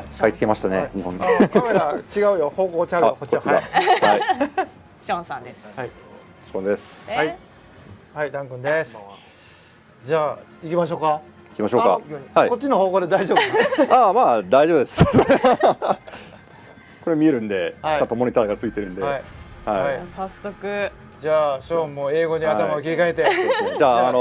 帰ってきましたね、日本に。カメラ違うよ、方向ちゃうよ、こっちは。はい。ショーンさんです。はい。そうです。はい、ダン君です。じゃあ行きましょうか。行きましょうか。はい。こっちの方向で大丈夫？ああ、まあ大丈夫です。これ見えるんで、ちゃんとモニターがついてるんで。はい。早速。じゃあショーンも英語に頭を切り替えて。じゃあ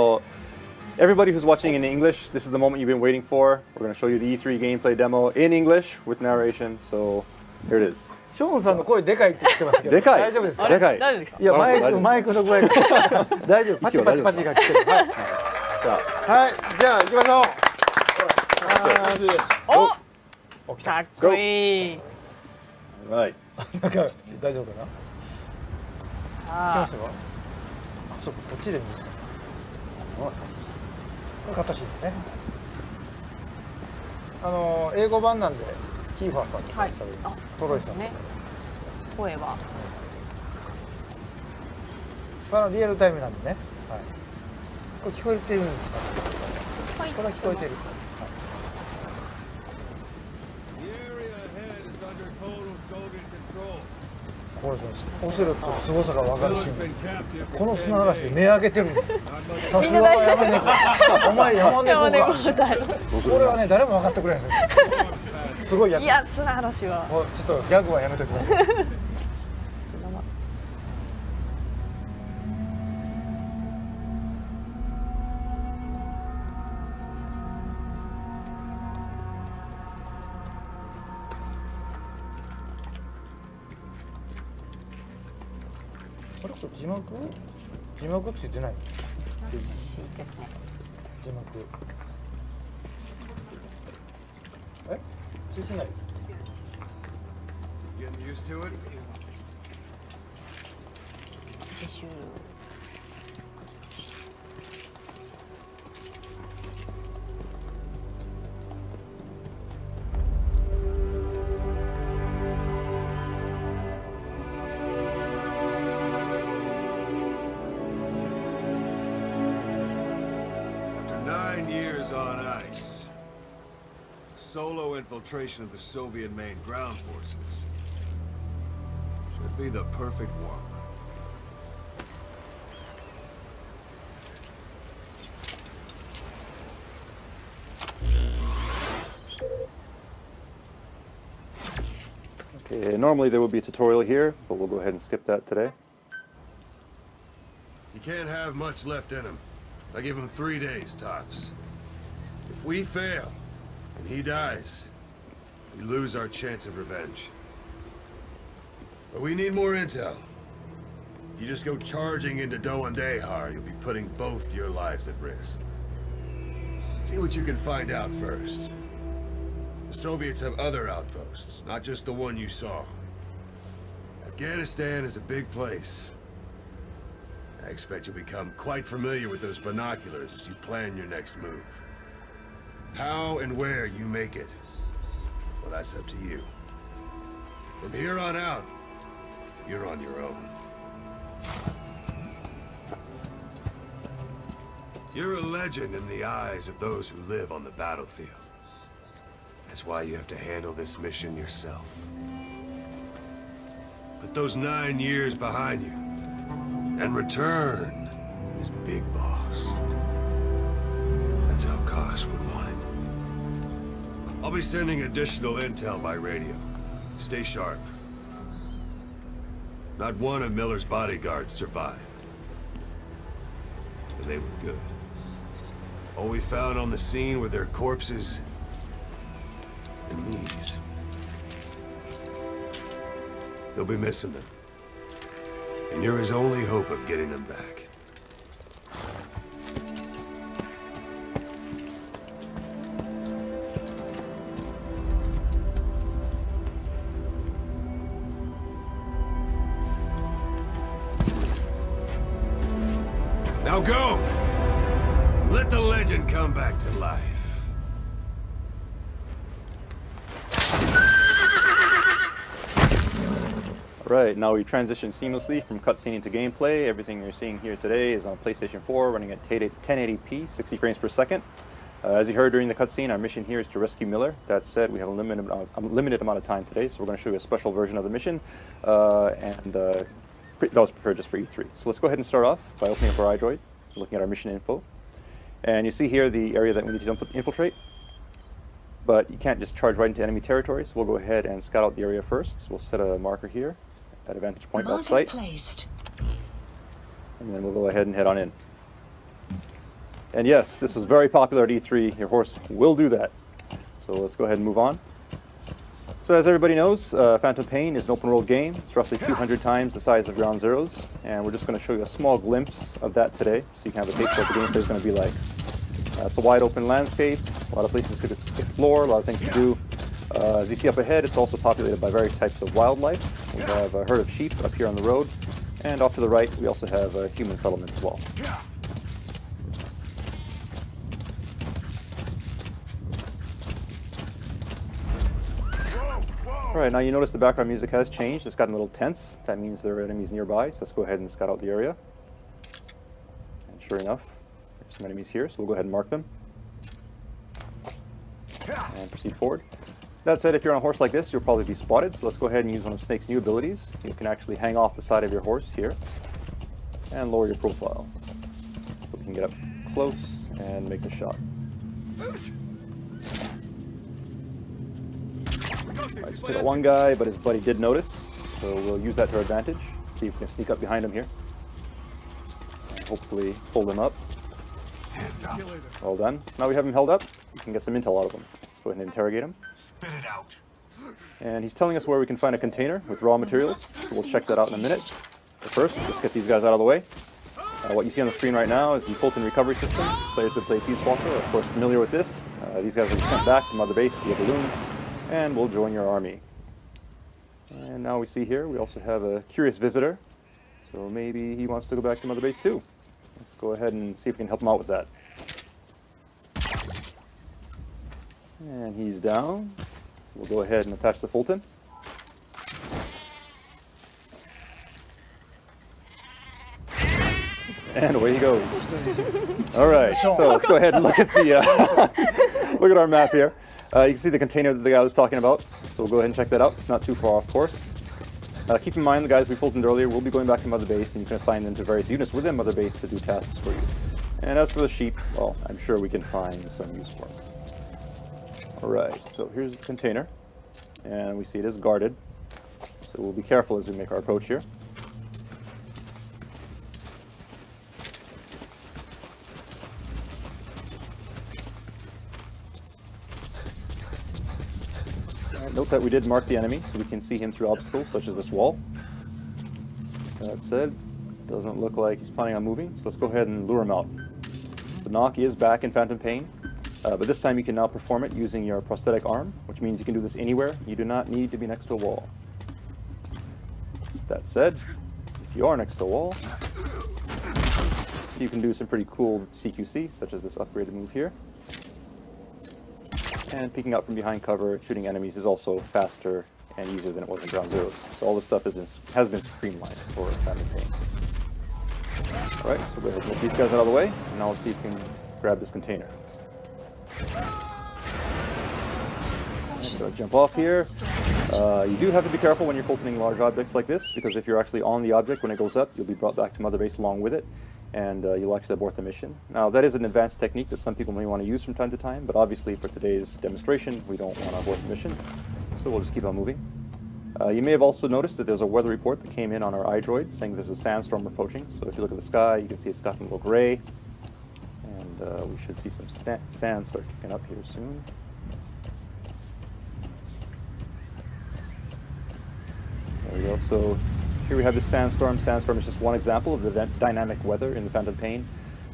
everybody who's watching in English, this is the moment you've been waiting for. We're going to show you the E3 gameplay demo in English with narration. So here it is. ショーンさんの声でかいって言ってますけど。でかい。大丈夫ですか？でかい。大丈夫ですか？いやマイクの具合が大丈夫。パチパチパチが来てる。はい。はい。じゃあ行きましょう。お、かっこいい。はい。なんか大丈夫かな？さあ。来ましたか？あ、そうか、こっちで見る。買ったしね。英語版なんでキーファーさんとかトロイさんね。声は。リアルタイムなんでね。はい。これ聞こえてるんですか？はい。これは聞こえてる。これオセロットの凄さが分かるし、この砂嵐で目上げてるんですよ。さすがは山猫。お前山猫か。これはね誰も分かってくれないんですよ。すごいやつ。いや砂嵐は。ちょっとギャグはやめてください。字幕ついてないですね。字幕ついてない。On ice. Solo infiltration of the Soviet main ground forces should be the perfect one. Okay, normally there would be a tutorial here, but we'll go ahead and skip that today. You can't have much left in him. I give him 3 days tops. If we fail, and he dies, we lose our chance of revenge. But we need more intel. If you just go charging into Doandehar, you'll be putting both your lives at risk. See what you can find out first. The Soviets have other outposts, not just the one you saw. Afghanistan is a big place. I expect you'll become quite familiar with those binoculars as you plan your next move. How and where you make it, well, that's up to you. From here on out, you're on your own. You're a legend in the eyes of those who live on the battlefield. That's why you have to handle this mission yourself. Put those 9 years behind you, and return as Big Boss. That's how Koss would want it. I'll be sending additional intel by radio. Stay sharp. Not one of Miller's bodyguards survived. And they were good. All we found on the scene were their corpses and these. They'll be missing them. And you're his only hope of getting them back. Now go! Let the legend come back to life. Alright, now we transition seamlessly from cutscene into gameplay. Everything you're seeing here today is on PlayStation 4, running at 1080p, 60 frames per second. As you heard during the cutscene, our mission here is to rescue Miller. That said, we have a limited amount of time today, so we're going to show you a special version of the mission, that was prepared just for E3. So let's go ahead and start off by opening up our iDroid, looking at our mission info. And you see here the area that we need to infiltrate, but you can't just charge right into enemy territory, so we'll go ahead and scout out the area first. So we'll set a marker here at a vantage point off site, and then we'll go ahead and head on in. And yes, this was very popular at E3. Your horse will do that. So let's go ahead and move on. So as everybody knows, Phantom Pain is an open world game. It's roughly 200 times the size of Ground Zeroes, and we're just going to show you a small glimpse of that today, so you can have a taste of what the gameplay is going to be like. It's a wide open landscape, a lot of places to explore, a lot of things to do. As you see up ahead, it's also populated by various types of wildlife. We have a herd of sheep up here on the road, and off to the right, we also have a human settlement as well. Alright, now you notice the background music has changed. It's gotten a little tense. That means there are enemies nearby, so let's go ahead and scout out the area. And sure enough, there's some enemies here, so we'll go ahead and mark them. And proceed forward. That said, if you're on a horse like this, you'll probably be spotted, so let's go ahead and use one of Snake's new abilities. You can actually hang off the side of your horse here and lower your profile. So we can get up close and make the shot. Right, so we got one guy, but his buddy did notice, so we'll use that to our advantage. See if we can sneak up behind him here. And hopefully hold him up. Well done. So now we have him held up. We can get some intel out of him. Let's go ahead and interrogate him. Spit it out. And he's telling us where we can find a container with raw materials, so we'll check that out in a minute. But first, let's get these guys out of the way. What you see on the screen right now is the Fulton recovery system. Players who play Peace Walker are of course familiar with this. These guys will be sent back to Mother Base via balloon, and we'll join your army. And now we see here we also have a curious visitor, so maybe he wants to go back to Mother Base too. Let's go ahead and see if we can help him out with that. And he's down, so we'll go ahead and attach the Fulton. And away he goes. All right, so let's go ahead and look at the look at our map here. You can see the container that the guy was talking about, so we'll go ahead and check that out. It's not too far off course. Keep in mind the guys we Fultoned earlier will be going back to Mother Base, and you can assign them to various units within Mother Base to do tasks for you. And as for the sheep, well, I'm sure we can find some use for them. All right, so here's the container, and we see it is guarded, so we'll be careful as we make our approach here. Note that we did mark the enemy, so we can see him through obstacles such as this wall. That said, doesn't look like he's planning on moving, so let's go ahead and lure him out. The knock is back in Phantom Pain, but this time you can now perform it using your prosthetic arm, which means you can do this anywhere. You do not need to be next to a wall. That said, if you are next to a wall, you can do some pretty cool CQC, such as this upgraded move here. And peeking out from behind cover, shooting enemies is also faster and easier than it was in Ground Zeroes. So all this stuff has been streamlined for Phantom Pain. Alright, so we'll go ahead and move these guys out of the way, and now let's see if we can grab this container. So jump off here. You do have to be careful when you're Fultoning large objects like this, because if you're actually on the object when it goes up, you'll be brought back to Mother Base along with it, and you'll actually abort the mission. Now, that is an advanced technique that some people may want to use from time to time, but obviously for today's demonstration, we don't want to abort the mission, so we'll just keep on moving. You may have also noticed that there's a weather report that came in on our iDroid saying there's a sandstorm approaching. So if you look at the sky, you can see it's gotten a little gray, and we should see some sand start kicking up here soon. There we go. So here we have this sandstorm. Sandstorm is just one example of the dynamic weather in the Phantom Pain.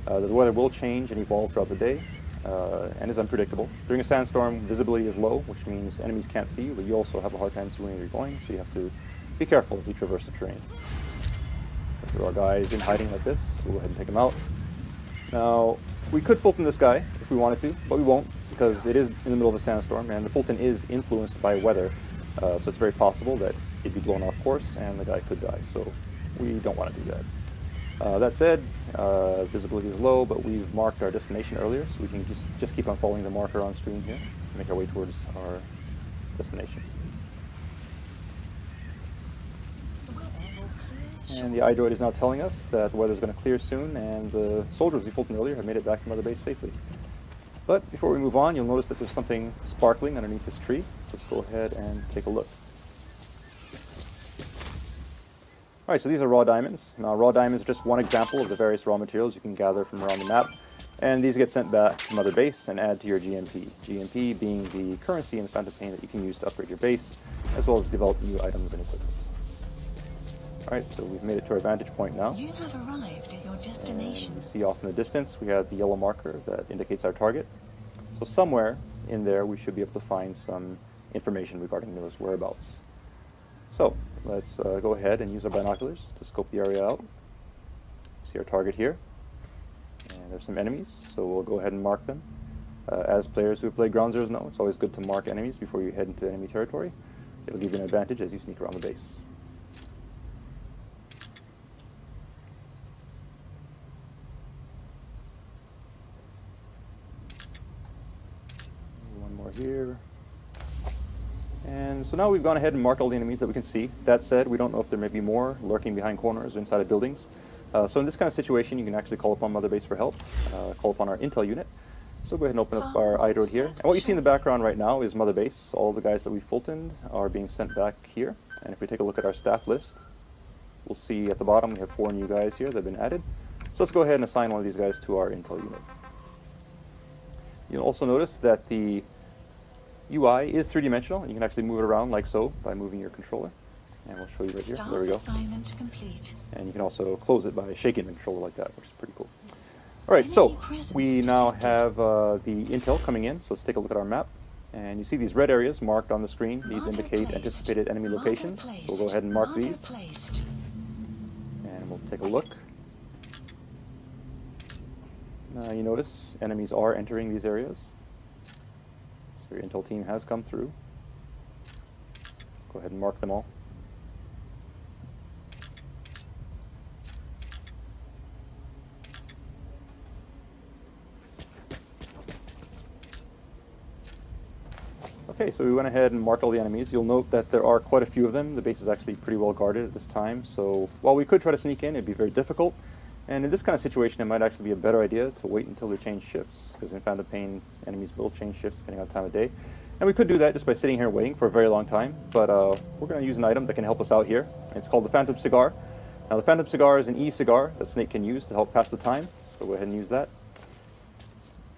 The weather will change and evolve throughout the day, and is unpredictable. During a sandstorm, visibility is low, which means enemies can't see you, but you also have a hard time seeing where you're going, so you have to be careful as you traverse the terrain. So there are guys in hiding like this, so we'll go ahead and take them out. Now, we could Fulton this guy if we wanted to, but we won't, because it is in the middle of a sandstorm, and the Fulton is influenced by weather, so it's very possible that he'd be blown off course, and the guy could die, so we don't want to do that. That said, visibility is low, but we've marked our destination earlier, so we can just keep on following the marker on screen here to make our way towards our destination. And the iDroid is now telling us that the weather is going to clear soon, and the soldiers we Fulton earlier have made it back to Mother Base safely. But before we move on, you'll notice that there's something sparkling underneath this tree. So let's go ahead and take a look. All right, so these are raw diamonds. Now, raw diamonds are just one example of the various raw materials you can gather from around the map. And these get sent back to Mother Base and add to your GMP. GMP being the currency in the Phantom Pain that you can use to upgrade your base, as well as develop new items and equipment. All right, so we've made it to our vantage point now. You have arrived at your destination. You see off in the distance, we have the yellow marker that indicates our target. So somewhere in there, we should be able to find some information regarding those whereabouts. So let's go ahead and use our binoculars to scope the area out. See our target here. And there's some enemies, so we'll go ahead and mark them. As players who have played Ground Zeroes know, it's always good to mark enemies before you head into enemy territory. It'll give you an advantage as you sneak around the base. One more here. And so now we've gone ahead and marked all the enemies that we can see. That said, we don't know if there may be more lurking behind corners or inside of buildings. So in this kind of situation, you can actually call upon Mother Base for help, call upon our intel unit. So go ahead and open up our iDroid here. And what you see in the background right now is Mother Base. All the guys that we Fultoned are being sent back here. And if we take a look at our staff list, we'll see at the bottom we have 4 new guys here that have been added. So let's go ahead and assign one of these guys to our intel unit. You'll also notice that the UI is 3-dimensional, and you can actually move it around like so by moving your controller. And we'll show you right here. There we go. Assignment complete. And you can also close it by shaking the controller like that, which is pretty cool. All right, so we now have the intel coming in. So let's take a look at our map. And you see these red areas marked on the screen. These indicate anticipated enemy locations. So we'll go ahead and mark these. And we'll take a look. Now you notice enemies are entering these areas. So your intel team has come through. Go ahead and mark them all. Okay, so we went ahead and marked all the enemies. You'll note that there are quite a few of them. The base is actually pretty well guarded at this time, so while we could try to sneak in, it'd be very difficult. And in this kind of situation, it might actually be a better idea to wait until they change shifts, because in Phantom Pain, enemies will change shifts depending on the time of day. And we could do that just by sitting here waiting for a very long time, but we're going to use an item that can help us out here. It's called the Phantom Cigar. Now the Phantom Cigar is an e-cigar that Snake can use to help pass the time, so go ahead and use that.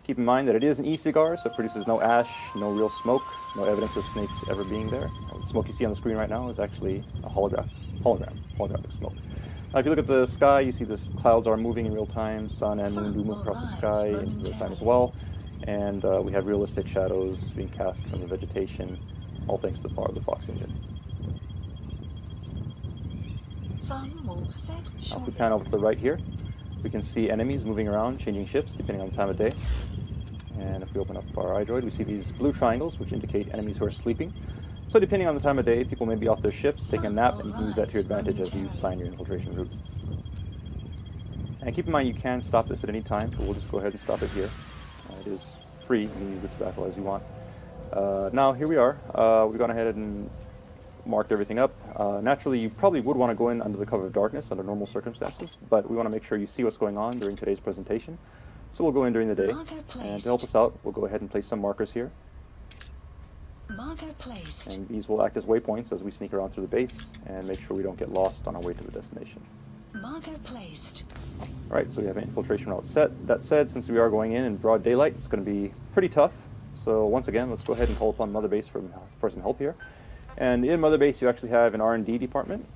Keep in mind that it is an e-cigar, so it produces no ash, no real smoke, no evidence of snakes ever being there. The smoke you see on the screen right now is actually a holographic smoke. Now if you look at the sky, you see the clouds are moving in real time. Sun and moon do move across the sky in real time as well. And we have realistic shadows being cast from the vegetation, all thanks to the power of the Fox engine. Now if we pan over to the right here, we can see enemies moving around, changing shifts depending on the time of day. And if we open up our iDroid, we see these blue triangles, which indicate enemies who are sleeping. So depending on the time of day, people may be off their shifts, taking a nap, and you can use that to your advantage as you plan your infiltration route. And keep in mind you can stop this at any time, but we'll just go ahead and stop it here. It is free, you can use the tobacco as you want. Now here we are, we've gone ahead and marked everything up. Naturally, you probably would want to go in under the cover of darkness under normal circumstances, but we want to make sure you see what's going on during today's presentation. So we'll go in during the day, and to help us out, we'll go ahead and place some markers here. And these will act as waypoints as we sneak around through the base and make sure we don't get lost on our way to the destination. Alright, so we have an infiltration route set. That said, since we are going in broad daylight, it's going to be pretty tough. So once again, let's go ahead and call upon Mother Base for some help here. And in Mother Base, you actually have an R&D department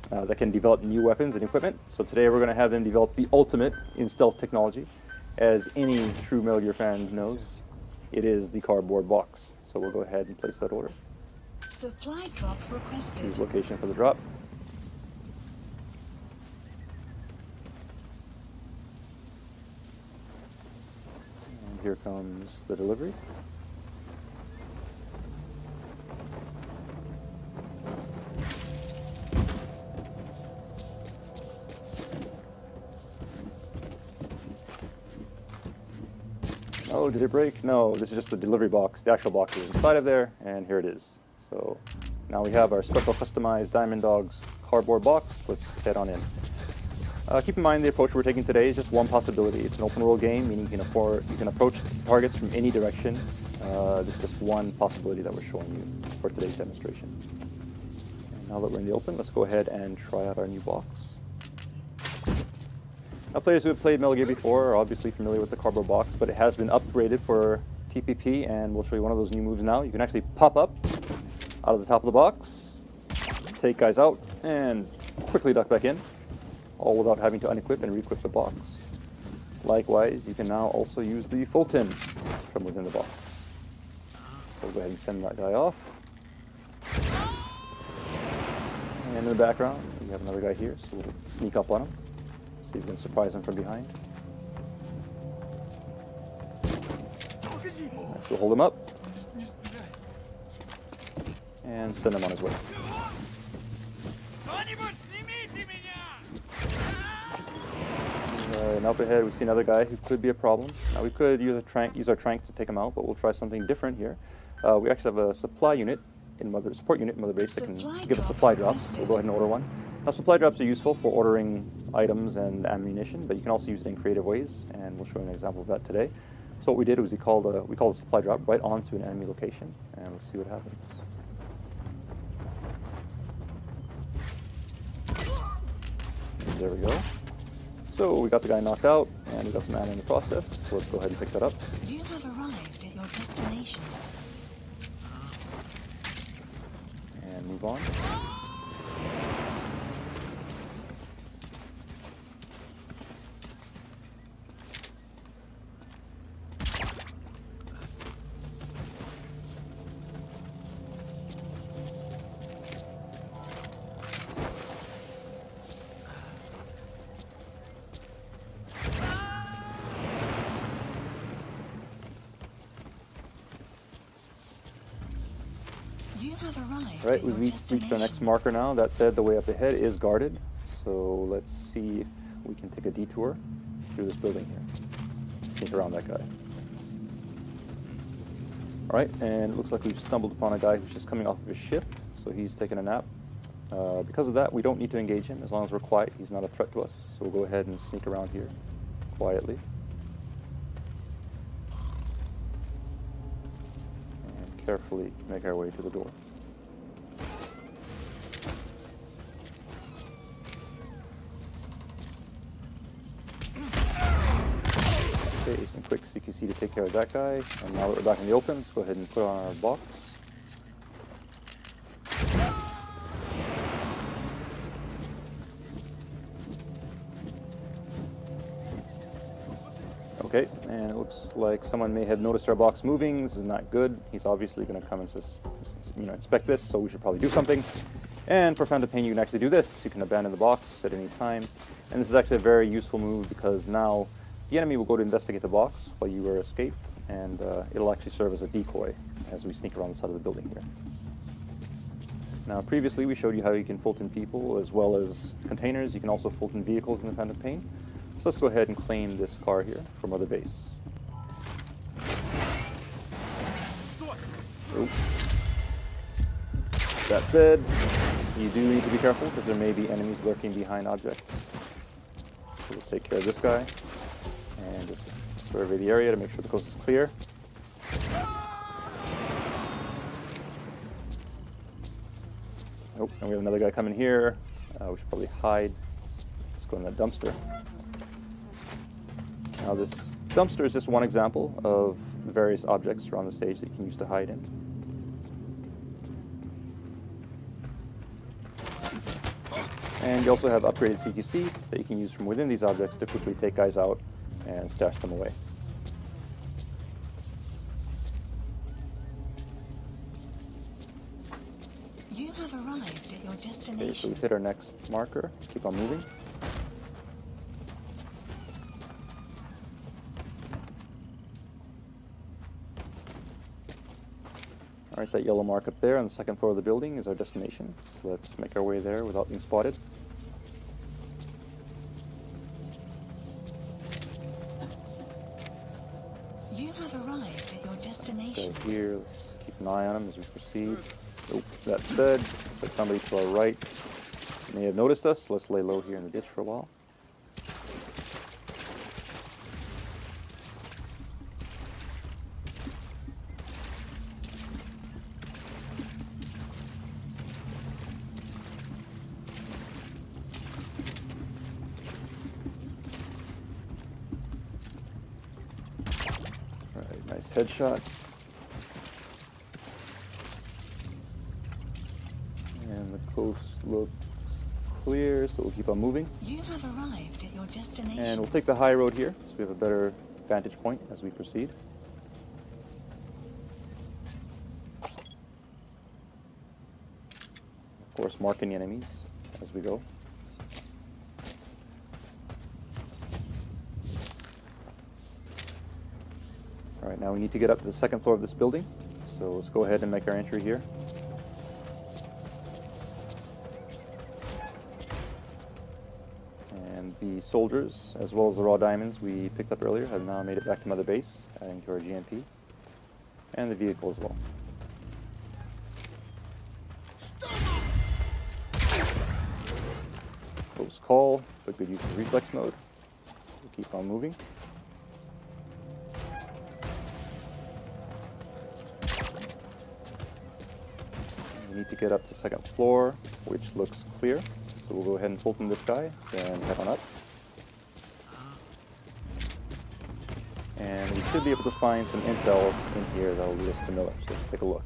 that can develop new weapons and equipment. So today we're going to have them develop the ultimate in stealth technology. As any true Metal Gear fan knows, it is the cardboard box. So we'll go ahead and place that order. Supply drop requested. Choose location for the drop. And here comes the delivery. Oh, did it break? No, this is just the delivery box. The actual box is inside of there, and here it is. So now we have our special customized Diamond Dogs cardboard box. Let's head on in. Keep in mind the approach we're taking today is just one possibility. It's an open world game, meaning you can approach targets from any direction. This is just one possibility that we're showing you for today's demonstration. And now that we're in the open, let's go ahead and try out our new box. Now, players who have played Metal Gear before are obviously familiar with the cardboard box, but it has been upgraded for TPP, and we'll show you one of those new moves now. You can actually pop up out of the top of the box, take guys out, and quickly duck back in, all without having to unequip and re-equip the box. Likewise, you can now also use the Fulton from within the box. So we'll go ahead and send that guy off. And in the background, we have another guy here, so we'll sneak up on him, see if we can surprise him from behind. Right, so we'll hold him up and send him on his way. And up ahead, we see another guy who could be a problem. Now, we could use our trank to take him out, but we'll try something different here. We actually have a supply unit support unit in Mother Base that can give us supply drops. So we'll go ahead and order one. Now, supply drops are useful for ordering items and ammunition, but you can also use it in creative ways, and we'll show you an example of that today. So what we did was we called a supply drop right onto an enemy location, and let's see what happens. And there we go. So we got the guy knocked out, and we got some ammo in the process, so let's go ahead and pick that up. You have arrived at your destination. And move on. You have arrived. Right, at your we've reached our destination. next marker now. That said, the way up ahead is guarded, so let's see if we can take a detour through this building here. Sneak around that guy. All right, and it looks like we've stumbled upon a guy who's just coming off of his ship, so he's taking a nap. Because of that, we don't need to engage him. As long as we're quiet, he's not a threat to us. So we'll go ahead and sneak around here quietly. And carefully make our way to the door. Okay, some quick CQC to take care of that guy. And now that we're back in the open, let's go ahead and put on our box. Okay, and it looks like someone may have noticed our box moving. This is not good. He's obviously going to come and inspect this, so we should probably do something. And for Phantom Pain, you can actually do this. You can abandon the box at any time. And this is actually a very useful move because now the enemy will go to investigate the box while you are escaped, and it'll actually serve as a decoy as we sneak around the side of the building here. Now, previously we showed you how you can Fulton people as well as containers. You can also Fulton vehicles in the Phantom Pain. So let's go ahead and claim this car here from Mother Base. Oops. That said, you do need to be careful because there may be enemies lurking behind objects. So we'll take care of this guy and just survey the area to make sure the coast is clear. Oh, and we have another guy coming here. We should probably hide. Let's go in that dumpster. Now this dumpster is just one example of the various objects around the stage that you can use to hide in. And you also have upgraded CQC that you can use from within these objects to quickly take guys out and stash them away. You have arrived at your Okay, so destination. we've hit our next marker. Keep on moving. All right, that yellow mark up there on the second floor of the building is our destination. So let's make our way there without being spotted. You have Keep an eye on them as we proceed. Oh, that said, looks like somebody to our right may have noticed us. Let's lay low here in the ditch for a while. All right, nice headshot. And the coast looks clear, so we'll keep on moving. You have arrived at your destination. And we'll take the high road here, so we have a better vantage point as we proceed. Of course, marking the enemies as we go. All right, now we need to get up to the second floor of this building, so let's go ahead and make our entry here. And the soldiers, as well as the raw diamonds we picked up earlier, have now made it back to Mother Base, adding to our GMP, and the vehicle as well. Close call, but good use of reflex mode. We'll keep on moving. And we need to get up to the second floor, which looks clear. So we'll go ahead and pull from this guy, then head on up. And we should be able to find some intel in here that will lead us to Miller. So let's take a look.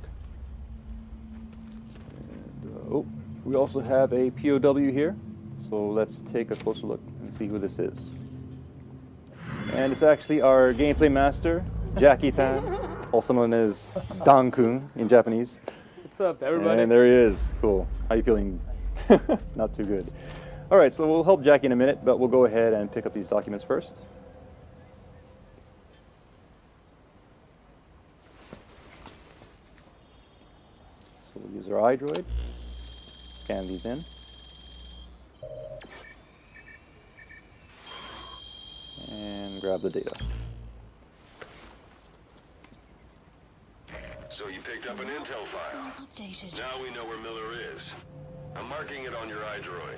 And, oh, we also have a POW here. So let's take a closer look and see who this is. And it's actually our gameplay master, Jackie Tan, also known as Dan-kun in Japanese. What's up, everybody? And there he is. Cool. How you feeling? Not too good. All right, so we'll help Jackie in a minute, but we'll go ahead and pick up these documents first. So we'll use our iDroid, scan these in. And grab the data. So you picked up an intel file. Updated. Now we know where Miller is. I'm marking it on your iDroid.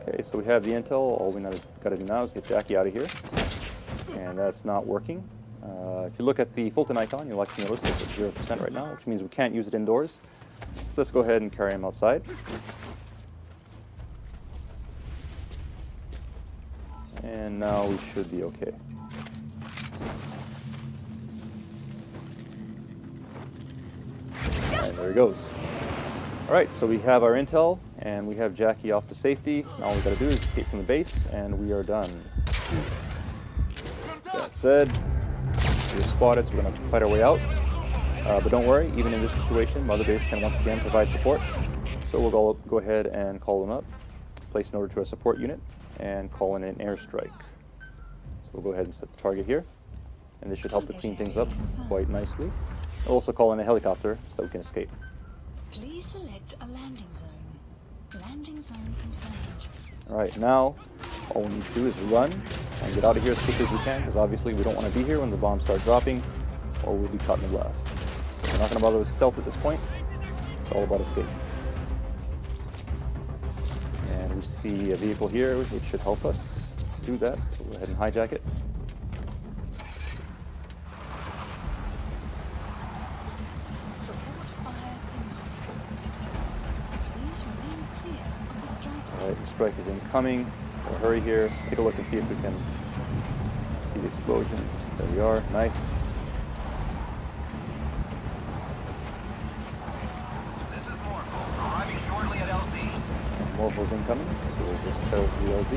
Okay, so we have the intel. All we got to do now is get Jackie out of here. And that's not working. If you look at the Fulton icon, you'll actually notice it's at 0% right now, which means we can't use it indoors. So let's go ahead and carry him outside. And now we should be okay. And there he goes. All right, so we have our intel, and we have Jackie off to safety. Now all we got to do is escape from the base, and we are done. That said, we're spotted, so we're going to fight our way out. But don't worry, even in this situation, Mother Base can once again provide support. So we'll go ahead and call them up, place an order to our support unit, and call in an airstrike. So we'll go ahead and set the target here, and this should help to clean things up quite nicely. We'll also call in a helicopter so that we can escape. Please select a landing zone. Landing zone confirmed. All right, now all we need to do is run and get out of here as quickly as we can, because obviously we don't want to be here when the bombs start dropping, or we'll be caught in the blast. So we're not going to bother with stealth at this point. It's all about escape. And we see a vehicle here, which should help us do that. So we'll go ahead and hijack it. Support fire incoming. Please remain clear of the strike zone. All right, the strike is incoming. We'll hurry here. Let's take a look and see if we can see the explosions. There we are. Nice. This is Morphle, arriving shortly at LZ. And Morphle's incoming, so we'll just tell the LZ.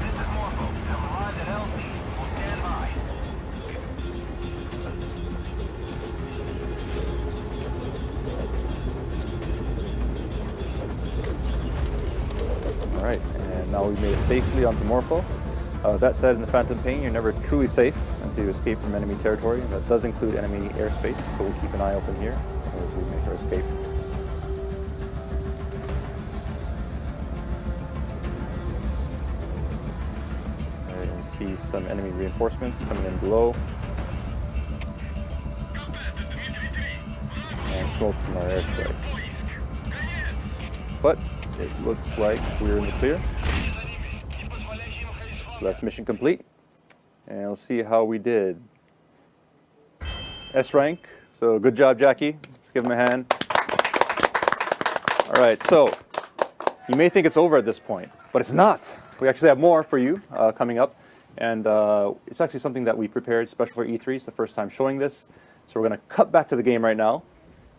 This is Morphle. Have arrived at LZ. We'll stand by. All right, and now we've made it safely onto Morpho. That said, in the Phantom Pain, you're never truly safe until you escape from enemy territory, and that does include enemy airspace, so we'll keep an eye open here as we make our escape. All right, and see see some enemy reinforcements coming in below. And smoke from our airstrike. But it looks like we're in the clear. So that's mission complete. And we'll see how we did. S rank. So good job, Jackie. Let's give him a hand. All right, so you may think it's over at this point, but it's not. We actually have more for you coming up. And it's actually something that we prepared special for E3. It's the first time showing this. So we're going to cut back to the game right now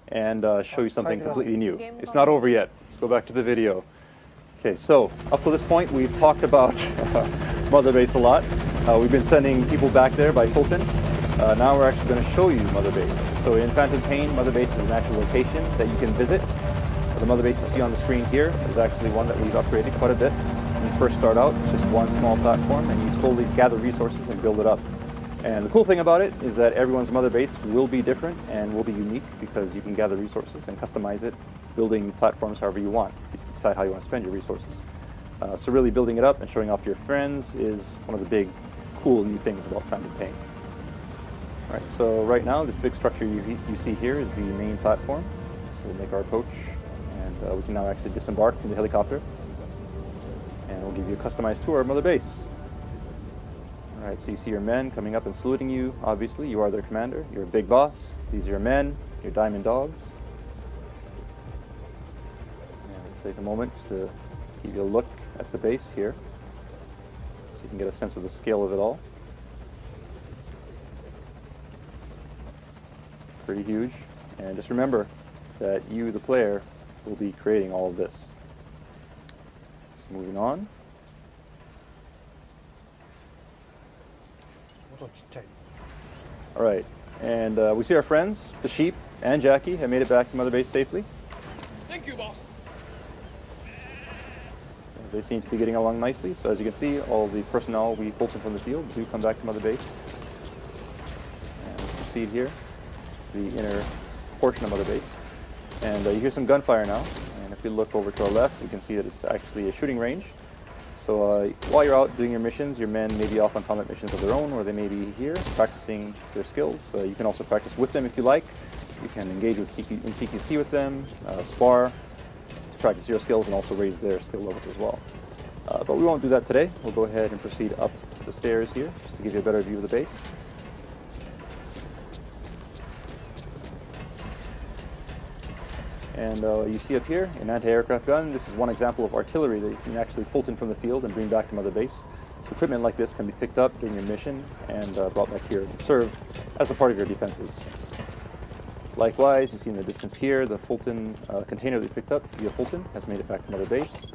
and show you something completely new. It's not over yet. Let's go back to the video. Okay, so up to this point, we've talked about Mother Base a lot. We've been sending people back there by Fulton. Now we're actually going to show you Mother Base. So in Phantom Pain, Mother Base is an actual location that you can visit. The Mother Base you see on the screen here is actually one that we've upgraded quite a bit. When you first start out, it's just one small platform, and you slowly gather resources and build it up. And the cool thing about it is that everyone's Mother Base will be different and will be unique because you can gather resources and customize it, building platforms however you want. You can decide how you want to spend your resources. So really building it up and showing off to your friends is one of the big, cool new things about Phantom Pain. All right, so right now, this big structure you see here is the main platform. So we'll make our approach, and we can now actually disembark from the helicopter. And we'll give you a customized tour of Mother Base. All right, so you see your men coming up and saluting you. Obviously, you are their commander. You're a big boss. These are your men, your diamond dogs. And we'll take a moment just to give you a look at the base here, so you can get a sense of the scale of it all. Pretty huge. And just remember that you, the player, will be creating all of this. So moving on. All right, and we see our friends, the sheep and Jackie, have made it back to Mother Base safely. Thank you, boss. They seem to be getting along nicely. So as you can see, all the personnel we pulled in from the field do come back to Mother Base. And we'll proceed here, the inner portion of Mother Base. And you hear some gunfire now. And if we look over to our left, you can see that it's actually a shooting range. So while you're out doing your missions, your men may be off on combat missions of their own, or they may be here practicing their skills. You can also practice with them if you like. You can engage with in CQC with them, spar, to practice your skills and also raise their skill levels as well. But we won't do that today. We'll go ahead and proceed up the stairs here, just to give you a better view of the base. And you see up here an anti-aircraft gun. This is one example of artillery that you can actually Fulton from the field and bring back to Mother Base. So equipment like this can be picked up during your mission and brought back here and serve as a part of your defenses. Likewise, you see in the distance here, the Fulton container that we picked up via Fulton has made it back to Mother Base,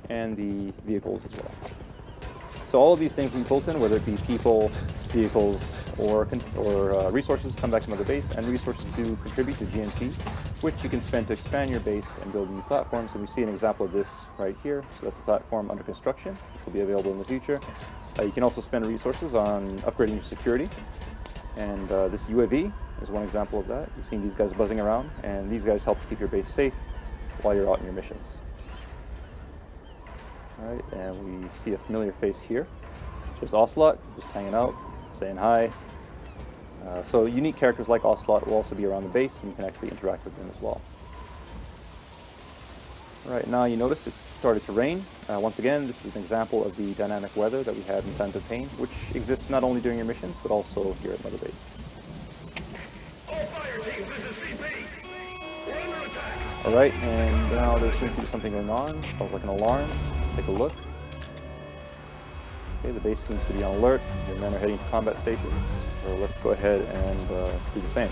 and the vehicles as well. So all of these things in Fulton, whether it be people, vehicles, or resources, come back to Mother Base, and resources do contribute to GNP, which you can spend to expand your base and build new platforms. And we see an example of this right here. So that's a platform under construction, which will be available in the future. You can also spend resources on upgrading your security. And this UAV is one example of that. You've seen these guys buzzing around, and these guys help to keep your base safe while you're out in your missions. All right, and we see a familiar face here. There's Ocelot, just hanging out, saying hi. So unique characters like Ocelot will also be around the base, and you can actually interact with them as well. All right, now you notice it's started to rain. Once again, this is an example of the dynamic weather that we have in Phantom Pain, which exists not only during your missions, but also here at Mother Base. All right, and now there seems to be something going on. Sounds like an alarm. Let's take a look. Okay, the base seems to be on alert. Your men are heading to combat stations. So let's go ahead and do the same.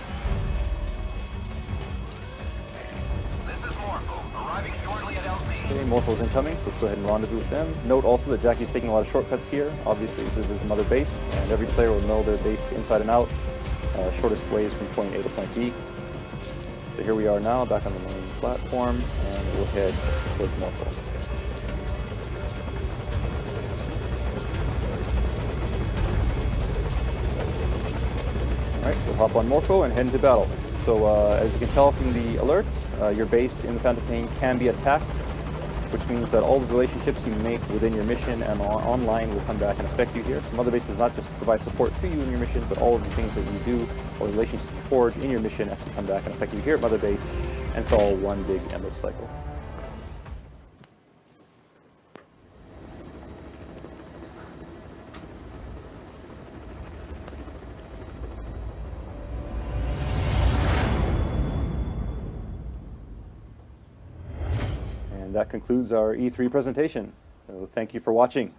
This is Morpho, arriving shortly at LZ. Okay, Morpho's incoming, so let's go ahead and rendezvous with them. Note also that Jackie's taking a lot of shortcuts here. Obviously, this is his Mother Base, and every player will know their base inside and out. Shortest ways from point A to point B. So here we are now, back on the main platform, and we'll head towards Morpho. Alright, so we'll hop on Morpho and head into battle. So as you can tell from the alert, your base in the Phantom Pain can be attacked which means that all the relationships you make within your mission and online will come back and affect you here. So Mother Base does not just provide support to you in your mission, but all of the things that you do or relationships you forge in your mission actually come back and affect you here at Mother Base, and it's all one big endless cycle. And that concludes our E3 presentation. So thank you for watching.